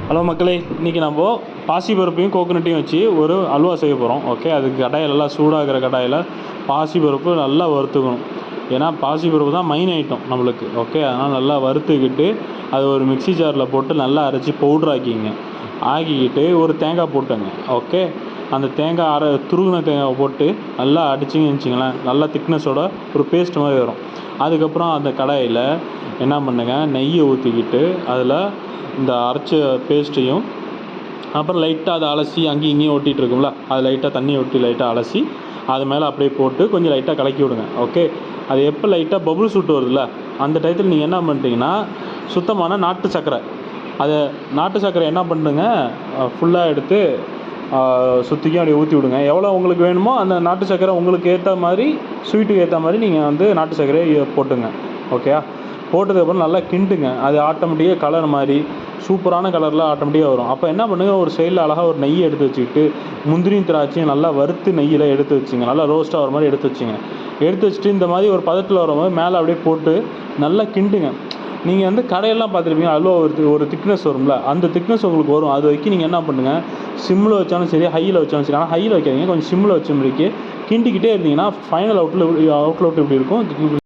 Hello மக்களே, இன்றைக்கி நம்ம பாசிப்பருப்பையும் கோகோனட்டையும் வச்சு ஒரு அல்வா செய்ய போகிறோம். ஓகே, அதுக்கு கடாயில் நல்லா சூடாகிற கடாயில் பாசிப்பருப்பு நல்லா வறுத்துக்கணும். ஏன்னா பாசிப்பருப்பு தான் மெயின் ஐட்டம் நம்மளுக்கு. ஓகே, அதனால் நல்லா வறுத்துக்கிட்டு அது ஒரு மிக்ஸி ஜாரில் போட்டு நல்லா அரைச்சி பவுட்ரு ஆக்கிக்கிட்டு ஒரு தேங்காய் போட்டுங்க. ஓகே, அந்த தேங்காய் துருவின தேங்காய் போட்டு நல்லா அடிச்சிங்கன்னு வச்சிங்களேன், நல்லா திக்னஸோட ஒரு பேஸ்ட் மாதிரி வரும். அதுக்கப்புறம் அந்த கடாயில் என்ன பண்ணுங்க, நெய்யை ஊற்றிக்கிட்டு அதில் இந்த அரைச்ச பேஸ்ட்டையும் அப்புறம் லைட்டாக அதை அலசி அங்கேயும் இங்கேயும் ஒட்டிகிட்டு இருக்கும்ல, அது லைட்டாக தண்ணி ஊற்றி லைட்டாக அலசி அது மேலே அப்படியே போட்டு கொஞ்சம் லைட்டாக கலக்கி விடுங்க. ஓகே, அது எப்போ லைட்டாக பபுள்ஸ் விட்டு வருதுல்ல, அந்த டயத்தில் நீங்கள் என்ன பண்ணிட்டீங்கன்னா சுத்தமான நாட்டு சர்க்கரை, அதை நாட்டு சர்க்கரை என்ன பண்ணுங்க, ஃபுல்லாக எடுத்து சுற்றிக்கும் அப்படியே ஊற்றி விடுங்க. எவ்வளோ உங்களுக்கு வேணுமோ அந்த நாட்டு சர்க்கரை உங்களுக்கு ஏற்ற மாதிரி, ஸ்வீட்டுக்கு ஏற்ற மாதிரி நீங்கள் வந்து நாட்டு சர்க்கரையை போட்டுங்க. ஓகே, போட்டதுக்கப்புறம் நல்லா கிண்டுங்க. அது ஆட்டோமேட்டிக்காக கலர் மாதிரி சூப்பரான கலரில் ஆட்டோமேட்டிக்காக வரும். அப்போ என்ன பண்ணுங்கள், ஒரு சைடில் அழகாக ஒரு நெய் எடுத்து வச்சுக்கிட்டு முந்திரியும் திராட்சையும் நல்லா வறுத்து நெய்யில் எடுத்து வச்சுங்க. நல்லா ரோஸ்ட்டாக வர மாதிரி எடுத்து வச்சுங்க. எடுத்து வச்சுட்டு இந்த மாதிரி ஒரு பதத்தில் வரும்போது மேலே அப்படியே போட்டு நல்லா கிண்டுங்க. நீங்கள் வந்து கடையெல்லாம் பார்த்துருப்பீங்க, அல்வா ஒரு திக்னஸ் வரும்ல, அந்த திக்னஸ் உங்களுக்கு வரும். அது வரைக்கும் நீங்கள் என்ன பண்ணுங்கள், சிம்மில் வச்சாலும் சரி, ஹையில் வச்சாலும் சரி. ஆனால் ஹையில் வைக்காதீங்க, கொஞ்சம் சிம்மில் வச்ச மாதிரிக்கு கிண்டிக்கிட்டே இருந்தீங்கன்னா ஃபைனல் அவுட்ல இப்படி இருக்கும்.